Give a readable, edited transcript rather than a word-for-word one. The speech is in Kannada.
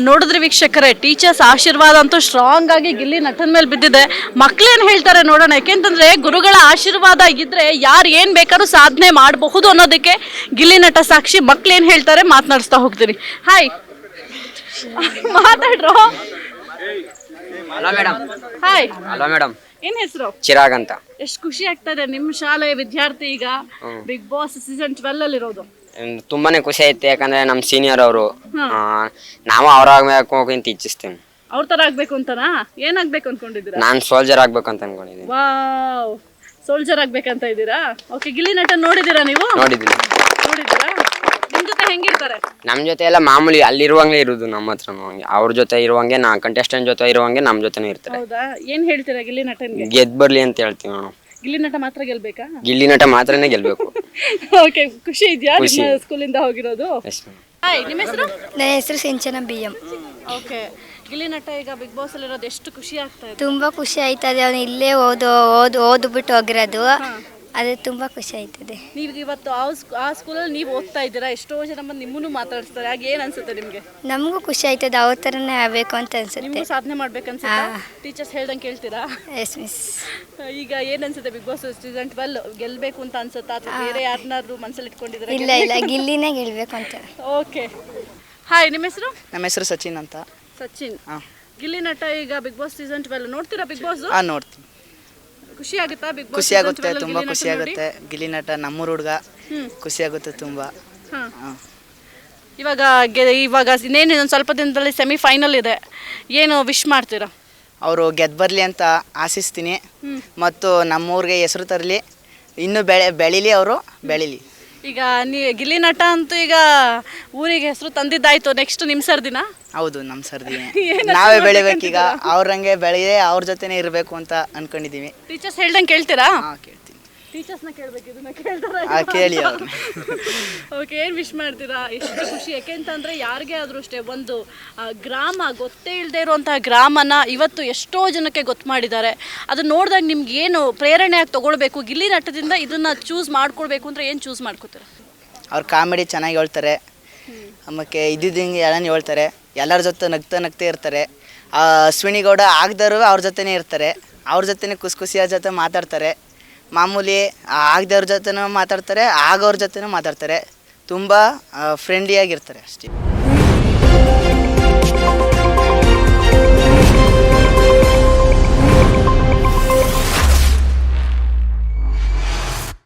ನೋಡಿದ್ರೆ ವೀಕ್ಷಕರೇ, ಟೀಚರ್ಸ್ ಆಶೀರ್ವಾದ ಅಂತೂ ಸ್ಟ್ರಾಂಗ್ ಆಗಿ ಗಿಲ್ಲಿ ನಟನ ಮೇಲೆ ಬಿದ್ದಿದೆ. ಮಕ್ಳೇನು ಹೇಳ್ತಾರೆ ನೋಡೋಣ. ಯಾಕೆಂತಂದ್ರೆ ಗುರುಗಳ ಆಶೀರ್ವಾದ ಇದ್ರೆ ಯಾರು ಏನ್ ಬೇಕಾದ್ರೂ ಸಾಧನೆ ಮಾಡಬಹುದು ಅನ್ನೋದಕ್ಕೆ ಗಿಲ್ಲಿ ನಟ ಸಾಕ್ಷಿ. ಮಕ್ಳೇನು ಹೇಳ್ತಾರೆ ಮಾತನಾಡಿಸ್ತಾ ಹೋಗ್ತೀನಿ. ಹಾಯ್, ಮಾತಾಡ್ರೋ. Hello madam. Hi. Hello madam. ಏನ್ ಹೆಸರು? ಚಿರಾಗ್ ಅಂತ. ಎಷ್ಟು ಖುಷಿ ಆಗ್ತಾ ಇದೆ ನಿಮ್ಮ ಶಾಲೆಯ ವಿದ್ಯಾರ್ಥಿ ಈಗ ಬಿಗ್ ಬಾಸ್ ಸೀಸನ್ 12 ಅಲ್ಲಿ ಇರೋದು? ತುಂಬಾನೇ ಖುಷಿ ಐತೆ, ಯಾಕಂದ್ರೆ ನಮ್ ಸೀನಿಯರ್ ಅವರು. ನಾವು ಅವ್ರಾಗಬೇಕು ಅಂತ ಇಚ್ಛಿಸ್ತೇನೆ. ಅವ್ರ ತರ ಆಗ್ಬೇಕು ಅಂತನಾ? ಏನಾಗ್ಬೇಕು ಅನ್ಕೊಂಡಿದ್ದೀರಾ? ನಾನ್ ಸೋಲ್ಜರ್ ಆಗ್ಬೇಕು ಅಂತ ಅನ್ಕೊಂಡಿದ್ದೀನಿ. ವಾವ್, ಸೋಲ್ಜರ್ ಆಗ್ಬೇಕಂತ ಇದ್ದೀರಾ? ಓಕೆ, ಗಿಲ್ಲಿ ನಟ ನೋಡಿದೀರಾ ನೀವು? ನೋಡಿದ್ದೀನಿ. ನೋಡಿದೀರಾ? ನಿಮ್ ಜೊತೆ ಹೆಂಗಿರ್ತಾರೆ? ನಮ್ ಜೊತೆ ಎಲ್ಲ ಮಾಮೂಲಿ ಅಲ್ಲಿರುವಂಗೆ ಇರುದು, ನಮ್ಮ ಹತ್ರನು ಹಂಗೆ. ಅವ್ರ ಜೊತೆ ಇರುವಂಗೆ, ನಾ ಕಂಟೆಸ್ಟೆಂಟ್ ಜೊತೆ ಇರುವಂಗೆ ನಮ್ ಜೊತೆನೂ ಇರ್ತಾರೆ. ಹೌದಾ? ಏನ್ ಹೇಳ್ತೀರಾ ಗಿಲ್ಲಿ ನಟನ್ಗೆ? ಗೆದ್ ಬರ್ಲಿ ಅಂತ ಹೇಳ್ತೀವಿ ನಾವು. ಗಿಲ್ಲಿ ನಟ ಮಾತ್ರ ಗೆಲ್ಬೇಕಾ? ಗಿಲ್ಲಿ ನಟ ಮಾತ್ರನೇ ಗೆಲ್ಬೇಕು. ಓಕೆ, ಖುಷಿ ಇದೆಯಾ ನಿಮ್ಮ ಸ್ಕೂಲಿಂದ ಹೋಗಿರೋದು? ಹಾಯ್, ನಿಮ್ಮ ಹೆಸರು? ನನ್ನ ಹೆಸರು ಸಿಂಚನ BM. ಓಕೆ, ಗಿಲ್ಲಿ ನಟ ಈಗ ಬಿಗ್ ಬಾಸ್ ಅಲ್ಲಿ ಇರೋದು ಎಷ್ಟು ಖುಷಿ ಆಗ್ತಾ ಇದೆ? ತುಂಬ ಖುಷಿ ಆಯ್ತದೆ. ಅವನು ಇಲ್ಲೇ ಓದ್ಬಿಟ್ಟು ಹೋಗಿರೋದು, ಅದು ತುಂಬ ಖುಷಿ ಆಯ್ತದೆ. ನೀವು ಇವತ್ತು ಆ ಸ್ಕೂಲಲ್ಲಿ ನೀವು ಓದ್ತಾ ಇದ್ದೀರಾ, ಎಷ್ಟೋ ಜನ ಬಂದು ನಿಮ್ಮನ್ನು ಮಾತಾಡಿಸ್ತಾರೆ. ಹಾಗೆ ಏನ್ ಅನ್ಸುತ್ತೆ ನಿಮ್ಗೆ? ನಮಗೂ ಖುಷಿ ಆಯ್ತದೆ, ಅವ್ರ ಥರನೇ ಆಗಬೇಕು ಅಂತ ಅನ್ಸುತ್ತೆ. ನಿಮಗೂ ಸಾಧನೆ ಮಾಡ್ಬೇಕನ್ಸುತ್ತೆ? ಟೀಚರ್ಸ್ ಹೇಳ್ದಂಗೆ ಕೇಳ್ತೀರಾ? Yes miss. ಈಗ ಏನ್ ಅನ್ಸುತ್ತೆ, ಬಿಗ್ ಬಾಸ್ ಸೀಸನ್ 12 ಗೆಲ್ಬೇಕು ಅಂತ ಅನ್ಸುತ್ತಾ ಅಥವಾ ಬೇರೆ ಯಾರನ್ನಾದ್ರು ಮನಸ್ಸಲ್ಲಿ ಇಟ್ಕೊಂಡಿದ್ದೀರಾ? ಇಲ್ಲ, ಗಿಲ್ಲಿನೇ ಗೆಲ್ಬೇಕು ಅಂತ. ಓಕೆ. ಹಾಯ್, ನಿಮ್ಮ ಹೆಸರು? ನಮ್ಮ ಹೆಸರು ಸಚಿನ್ ಅಂತ. ಸಚಿನ್. ಗಿಲ್ಲಿ ನಟ ಈಗ ಬಿಗ್ ಬಾಸ್ ಸೀಸನ್ 12 ನೋಡ್ತೀರಾ? ಬಿಗ್ ಬಾಸ್ ನೋಡ್ತೀನಿ. ಖುಷಿ ಆಗುತ್ತಾ ಬಿಗ್ ಬಾಸ್? ಖುಷಿ ಆಗುತ್ತೆ, ತುಂಬಾ ಖುಷಿ ಆಗುತ್ತೆ. ಗಿಲ್ಲಿ ನಟ ನಮ್ಮೂರ ಹುಡುಗ, ಖುಷಿ ಆಗುತ್ತೆ ತುಂಬಾ. ಇವಾಗ ಇನ್ನೇನು ಇನ್ನೊಂದು ಸ್ವಲ್ಪ ದಿನದಲ್ಲಿ ಸೆಮಿಫೈನಲ್ ಇದೆ, ಏನು ವಿಶ್ ಮಾಡ್ತೀರಾ? ಅವರು ಗೆದ್ದು ಬರಲಿ ಅಂತ ಆಶಿಸ್ತೀನಿ. ಮತ್ತು ನಮ್ಮೂರಿಗೆ ಹೆಸರು ತರಲಿ, ಇನ್ನೂ ಬೆಳೀಲಿ, ಅವರು ಬೆಳೀಲಿ. ಈಗ ಗಿಲ್ಲಿ ನಟ ಅಂತೂ ಈಗ ಊರಿಗೆ ಹೆಸರು ತಂದಿದ್ದಾಯ್ತು, ನೆಕ್ಸ್ಟ್ ನಿಮ್ಮ ಸರ್ದಿನ? ಹೌದು, ನಮ್ಮ ಸರ್ದಿ. ನಾವೇ ಬೆಳಿಬೇಕೀಗ, ಅವ್ರಂಗೆ ಬೆಳೆಯೇ ಅವ್ರ ಜೊತೆನೇ ಇರಬೇಕು ಅಂತ ಅನ್ಕೊಂಡಿದೀವಿ. ಟೀಚರ್ಸ್ ಹೇಳ್ದಂಗೆ ಕೇಳ್ತೀರಾ? ಕೇಳ್ತೀನಿ. ಟೀಚರ್ಸ್ನ ಕೇಳಬೇಕು, ಇದನ್ನ ಕೇಳ್ತಾರೆ? ಕೇಳಿ ಅವ್ರು. ಓಕೆ, ಏನು ವಿಶ್ ಮಾಡ್ತೀರಾ? ಎಷ್ಟು ಖುಷಿ. ಯಾಕೆಂತಂದರೆ ಯಾರಿಗೇ ಆದರೂ ಅಷ್ಟೇ, ಒಂದು ಗ್ರಾಮ ಗೊತ್ತೇ ಇಲ್ಲದೆ ಇರುವಂತಹ ಗ್ರಾಮನ ಇವತ್ತು ಎಷ್ಟೋ ಜನಕ್ಕೆ ಗೊತ್ತು ಮಾಡಿದ್ದಾರೆ. ಅದು ನೋಡಿದಾಗ ನಿಮ್ಗೆ ಏನು ಪ್ರೇರಣೆಯಾಗಿ ತೊಗೊಳ್ಬೇಕು, ಗಿಲ್ಲಿ ನಟದಿಂದ ಇದನ್ನು ಚೂಸ್ ಮಾಡ್ಕೊಳ್ಬೇಕು ಅಂದರೆ ಏನು ಚೂಸ್ ಮಾಡ್ಕೋತೀರಾ? ಅವ್ರು ಕಾಮಿಡಿ ಚೆನ್ನಾಗಿ ಹೇಳ್ತಾರೆ, ಆಮೇಲೆ ಇದ್ದಿದ್ದಂಗೆ ಎಲ್ಲನೂ ಹೇಳ್ತಾರೆ. ಎಲ್ಲರ ಜೊತೆ ನಗ್ತಾ ಇರ್ತಾರೆ. ಅಶ್ವಿನಿ ಗೌಡ ಆಗದವರು ಅವ್ರ ಜೊತೆನೇ ಇರ್ತಾರೆ, ಅವ್ರ ಜೊತೆನೇ ಖುಷಿಯ ಜೊತೆ ಮಾತಾಡ್ತಾರೆ. ಮಾಮೂಲಿ ಆಗದವ್ರ ಜೊತೆನೂ ಮಾತಾಡ್ತಾರೆ, ಆಗೋರ ಜೊತೆನೂ ಮಾತಾಡ್ತಾರೆ. ತುಂಬ ಫ್ರೆಂಡ್ಲಿಯಾಗಿರ್ತಾರೆ ಅಷ್ಟೇ.